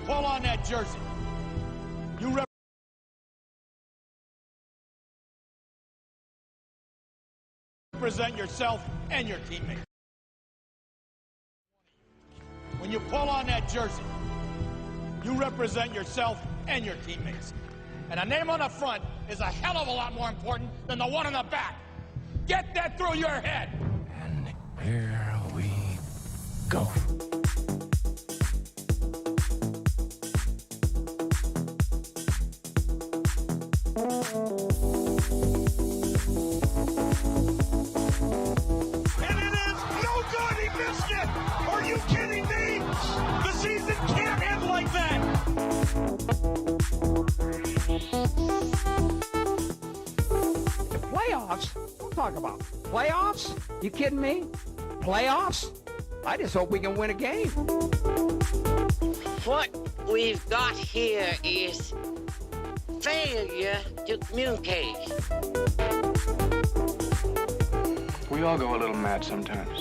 pull on that jersey, you represent yourself and your teammates. When you pull on that jersey, you represent yourself and your teammates. And a name on the front is a hell of a lot more important than the one on the back. Get that through your head. And here we go. And it is no good. He missed it. Are you kidding me? The season can't end like that. The playoffs? Don't talk about playoffs. You kidding me? Playoffs? I just hope we can win a game. What we've got here is failure to communicate. We all go a little mad sometimes.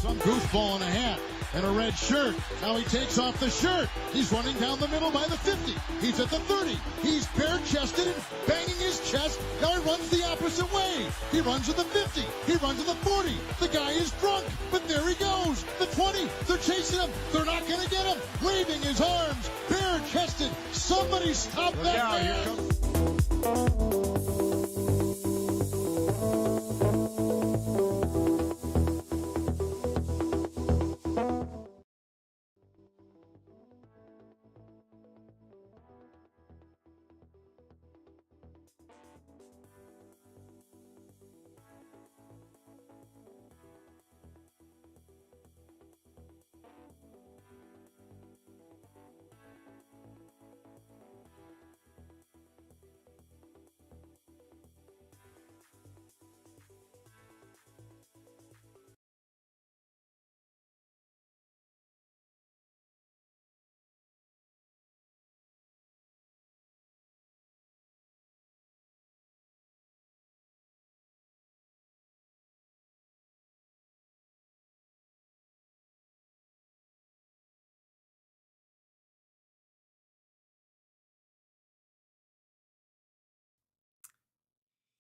Some goofball in a hat and a red shirt. Now he takes off the shirt. He's running down the middle by the 50. He's at the 30. He's bare-chested and banging his chest. Now he runs the opposite way. He runs to the 50. He runs to the 40. The guy is drunk, but there he goes. The 20. They're chasing him. They're not going to get him. Waving his arms. Bare-chested. Somebody stop that man.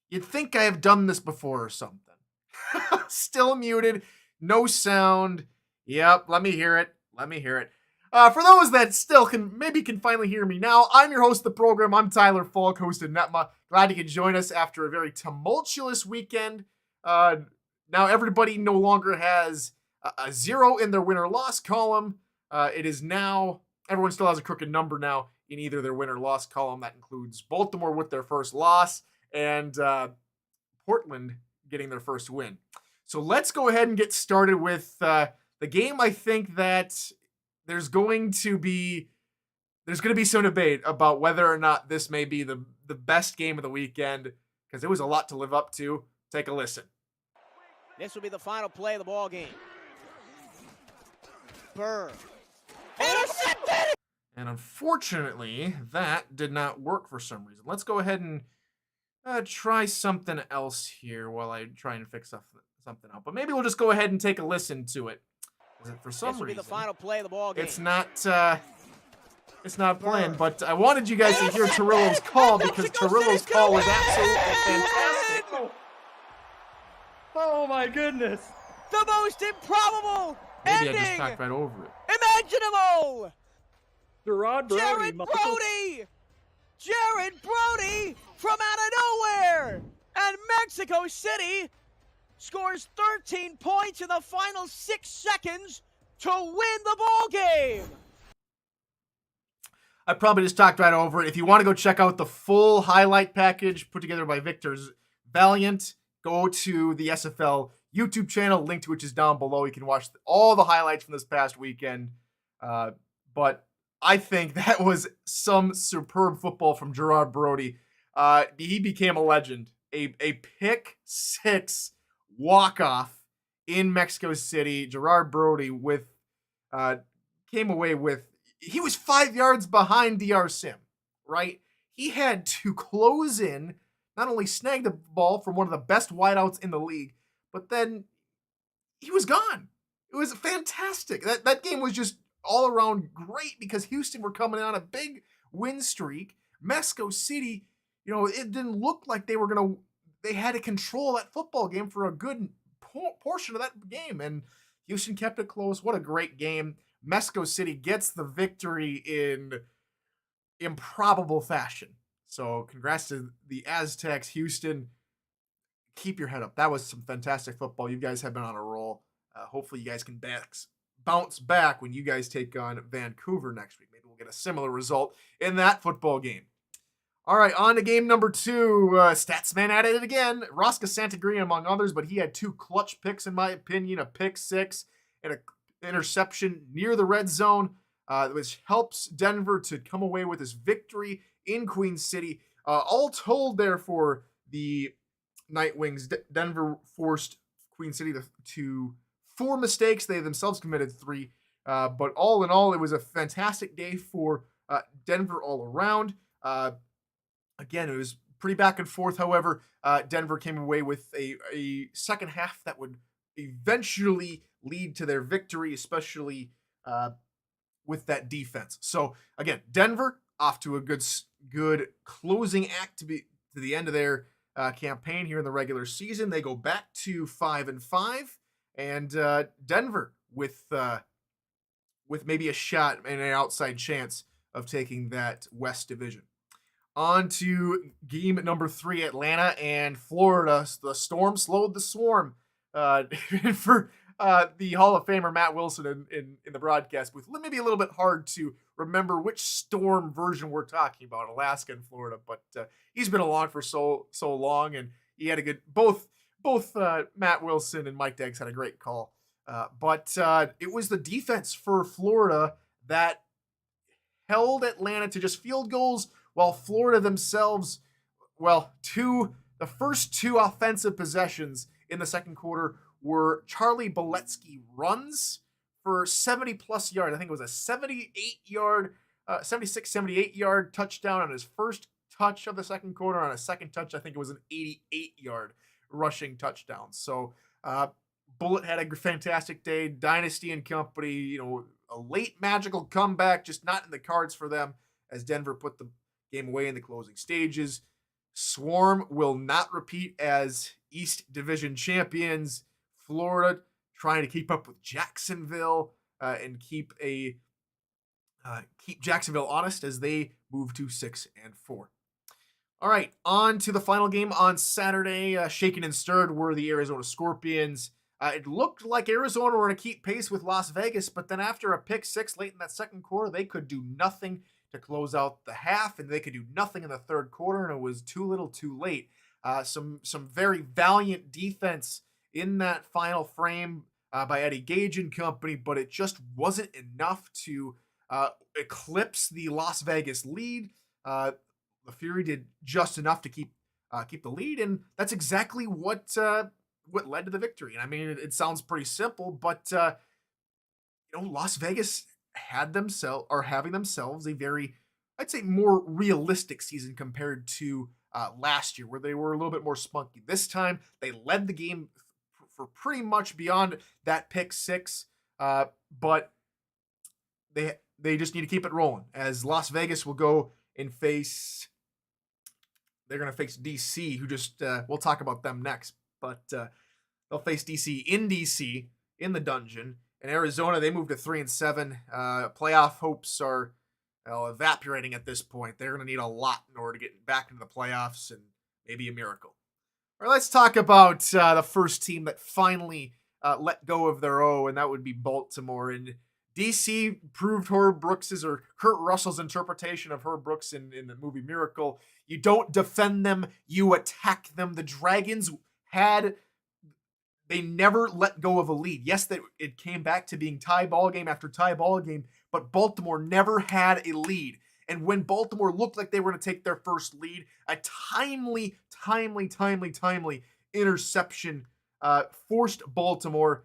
You'd think I have done this before or something. Still muted, no sound. Yep, let me hear it. Let me hear it. For those that still can finally hear me now, I'm your host of the program. I'm Tyler Falk, host of NETMA. Glad you could join us after a very tumultuous weekend. Now everybody no longer has a 0 in their win or loss column. It is now, everyone still has a crooked number now in either their win or loss column. That includes Baltimore with their first loss and Portland getting their first win. So let's go ahead and get started with the game. I think that there's going to be some debate about whether or not this may be the best game of the weekend, because it was a lot to live up to. Take a listen. This will be the final play of the ball game. Burr. Intercepted! And unfortunately, that did not work for some reason. Let's go ahead and try something else here while I try and fix something out. But maybe we'll just go ahead and take a listen to it. For some This will reason, be the final play of the ball game. it's not playing. But I wanted you guys to hear Torillo's call, because Torillo's call was absolutely fantastic. Oh my goodness! The most improbable Maybe ending I just talked right over it. imaginable! Gerard Brody, Jared Brody! Jared Brody from out of nowhere! And Mexico City scores 13 points in the final 6 seconds to win the ball game! I probably just talked right over it. If you want to go check out the full highlight package put together by Victor Valiant, go to the SFL YouTube channel, link to which is down below. You can watch all the highlights from this past weekend. But I think that was some superb football from Gerard Brody. He became a legend. A pick six walk-off in Mexico City. Gerard Brody came away with, he was 5 yards behind DR Sim, right? He had to close in, not only snag the ball from one of the best wideouts in the league, but then he was gone. It was fantastic. That game was just all around great because Houston were coming on a big win streak. Mexico City, it didn't look like they had to control that football game for a good portion of that game, and Houston kept it close. What a great game. Mexico City gets the victory in improbable fashion. So congrats to the Aztecs. Houston, keep your head up. That was some fantastic football. You guys have been on a roll. Hopefully you guys can bounce back when you guys take on Vancouver next week. Maybe we'll get a similar result in that football game. All right, on to game number 2. Statsman at it again. Rosca Santagria among others, but he had 2 clutch picks in my opinion, a pick 6 and an interception near the red zone, which helps Denver to come away with this victory in Queen City. All told there for the Night Wings, Denver forced Queen City to 4 mistakes. They themselves committed 3. But all in all, it was a fantastic day for Denver all around. Again, it was pretty back and forth. However, Denver came away with a second half that would eventually lead to their victory, especially with that defense. So again, Denver off to a good closing act to the end of their campaign here in the regular season. They go back to 5-5, and Denver with maybe a shot and an outside chance of taking that West Division. On to game number 3, Atlanta and Florida. The storm slowed the swarm. For the Hall of Famer Matt Wilson in the broadcast booth, maybe a little bit hard to remember which storm version we're talking about, Alaska and Florida, but he's been along for so long, and he had a good both Matt Wilson and Mike Deggs had a great call. But it was the defense for Florida that held Atlanta to just field goals, while Florida themselves, the first 2 offensive possessions in the second quarter were Charlie Boletsky runs for 70-plus yards. I think it was a 78-yard touchdown on his first touch of the second quarter. On a second touch, I think it was an 88-yard rushing touchdown. So Bullet had a fantastic day. Dynasty and company, a late magical comeback, just not in the cards for them as Denver put the game away in the closing stages. Swarm will not repeat as East Division champions. Florida trying to keep up with Jacksonville and keep Jacksonville honest as they move to 6-4. All right, on to the final game on Saturday. Shaken and stirred were the Arizona Scorpions. It looked like Arizona were going to keep pace with Las Vegas, but then after a pick 6 late in that second quarter, they could do nothing to close out the half, and they could do nothing in the third quarter, and it was too little too late. Some very valiant defense in that final frame by Eddie Gage and company, but it just wasn't enough to eclipse the Las Vegas lead. The Fury did just enough to keep the lead, and that's exactly what led to the victory. And I mean, it sounds pretty simple, but Las Vegas having themselves a very, I'd say, more realistic season compared to last year, where they were a little bit more spunky. This time, they led the game for pretty much beyond that pick 6, but they just need to keep it rolling, as Las Vegas will go and face. They're going to face DC, who just we'll talk about them next, but they'll face DC in the dungeon. In Arizona, they moved to 3-7. Playoff hopes are evaporating at this point. They're going to need a lot in order to get back into the playoffs, and maybe a miracle. All right, let's talk about the first team that finally let go of their O, and that would be Baltimore. And DC proved Herb Brooks's or Kurt Russell's interpretation of Herb Brooks in the movie Miracle. You don't defend them, you attack them. The Dragons they never let go of a lead. Yes, it came back to being tie ball game after tie ball game, but Baltimore never had a lead. And when Baltimore looked like they were going to take their first lead, a timely interception forced Baltimore's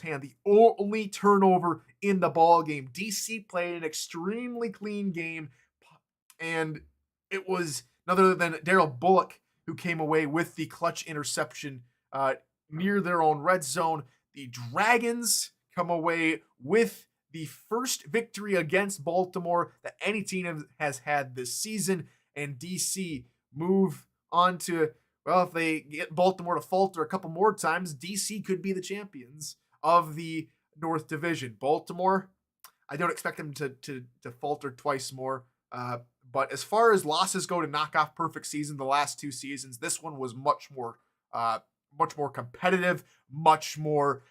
hand. The only turnover in the ball game. DC played an extremely clean game, and it was none other than Darrell Bullock who came away with the clutch interception near their own red zone. The Dragons come away with the first victory against Baltimore that any team has had this season, and DC move on to, well, if they get Baltimore to falter a couple more times, DC could be the champions of the North Division. Baltimore, I don't expect them to falter twice more. But as far as losses go to knock off perfect season, the last 2 seasons, this one was much more competitive, much more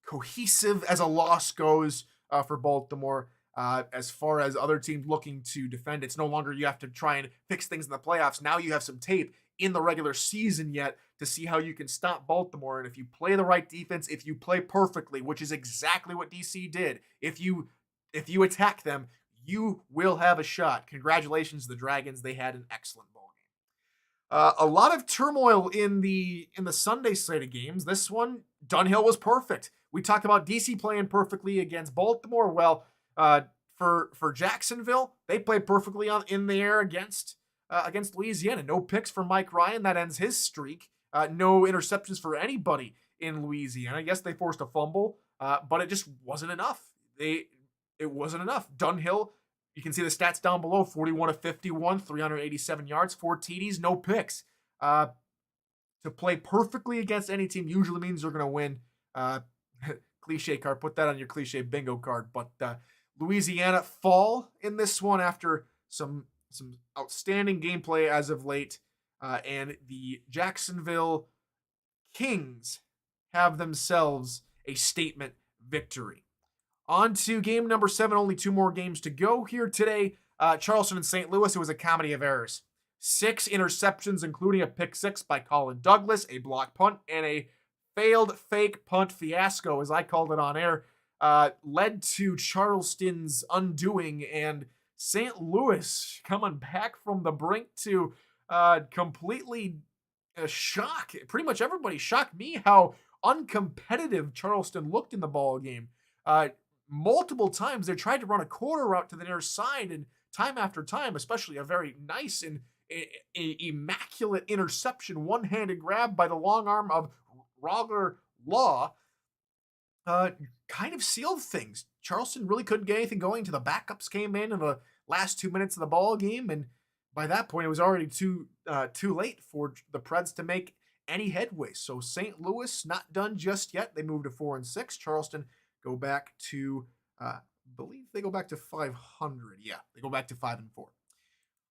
cohesive as a loss goes for Baltimore. As far as other teams looking to defend, it's no longer you have to try and fix things in the playoffs. Now you have some tape in the regular season yet to see how you can stop Baltimore. And if you play the right defense, if you play perfectly, which is exactly what DC did, if you attack them, you will have a shot. Congratulations to the Dragons. They had an excellent ball game. A lot of turmoil in the Sunday slate of games. This one, Dunhill was perfect. We talked about DC playing perfectly against Baltimore. Well, for Jacksonville, they played perfectly in the air against Louisiana. No picks for Mike Ryan. That ends his streak. No interceptions for anybody in Louisiana. Yes, they forced a fumble, but it just wasn't enough. It wasn't enough. Dunhill, you can see the stats down below, 41 of 51, 387 yards, 4 TDs, no picks. To play perfectly against any team usually means you're going to win. Cliche card, put that on your cliche bingo card. But Louisiana fall in this one after some outstanding gameplay as of late. And the Jacksonville Kings have themselves a statement victory. On to game number 7, only 2 more games to go here today. Charleston and St. Louis, it was a comedy of errors. 6 interceptions, including a pick 6 by Colin Douglas, a block punt, and a failed fake punt fiasco, as I called it on air, led to Charleston's undoing, and St. Louis coming back from the brink to completely shock. Pretty much everybody shocked me how uncompetitive Charleston looked in the ball game. Multiple times they tried to run a quarter route to the near side, and time after time, especially a very nice and immaculate interception, one-handed grab by the long arm of Roger Law, kind of sealed things. Charleston really couldn't get anything going until the backups came in the last 2 minutes of the ball game, and by that point it was already too late for the Preds to make any headway. So St. Louis not done just yet. They moved to 4-6. Charleston go back to, I believe they go back to 500. Yeah, they go back to 5-4.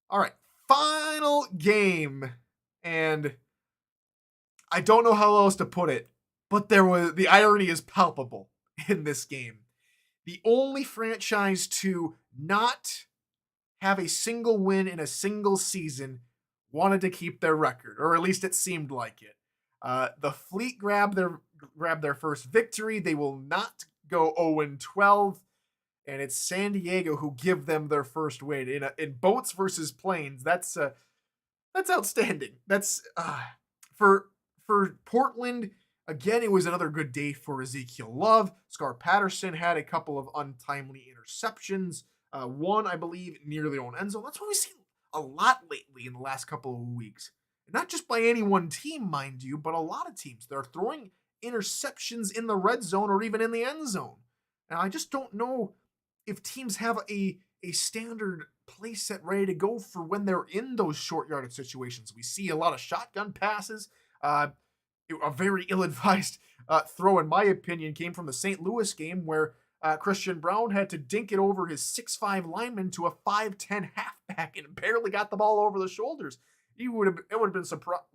All right, final game, and I don't know how else to put it, but the irony is palpable in this game. The only franchise to not have a single win in a single season wanted to keep their record, or at least it seemed like it. The Fleet grabbed their first victory. They will not go 0-12, and it's San Diego who give them their first win in boats versus planes. That's outstanding. That's for Portland. Again, it was another good day for Ezekiel Love. Scar Patterson had a couple of untimely interceptions. One, I believe, near their own end zone. That's what we've seen a lot lately in the last couple of weeks. Not just by any one team, mind you, but a lot of teams. They're throwing interceptions in the red zone or even in the end zone. Now, I just don't know if teams have a standard play set ready to go for when they're in those short yardage situations. We see a lot of shotgun passes. A very ill-advised throw, in my opinion, came from the St. Louis game where Christian Brown had to dink it over his 6'5" lineman to a 5'10" halfback and barely got the ball over the shoulders. Would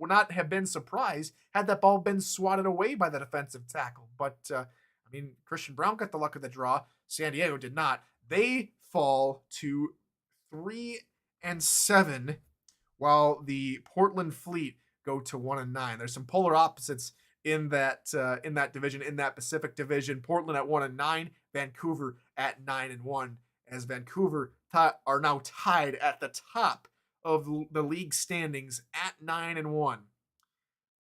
not have been surprised had that ball been swatted away by the defensive tackle. But Christian Brown got the luck of the draw. San Diego did not. They fall to 3-7, while the Portland Fleet go to 1-9. There's some polar opposites in that division, in that Pacific Division. Portland at 1-9, Vancouver at 9-1, as Vancouver are now tied at the top of the league standings at 9-1.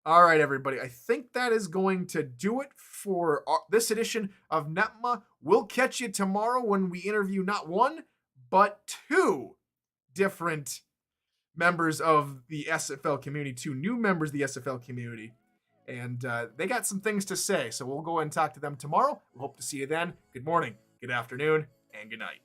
All right, everybody. I think that is going to do it for this edition of NETMA. We'll catch you tomorrow when we interview not one, but 2 different members of the SFL community, 2 new members of the SFL community. And they got some things to say, so we'll go and talk to them tomorrow. We hope to see you then. Good morning, good afternoon, and good night.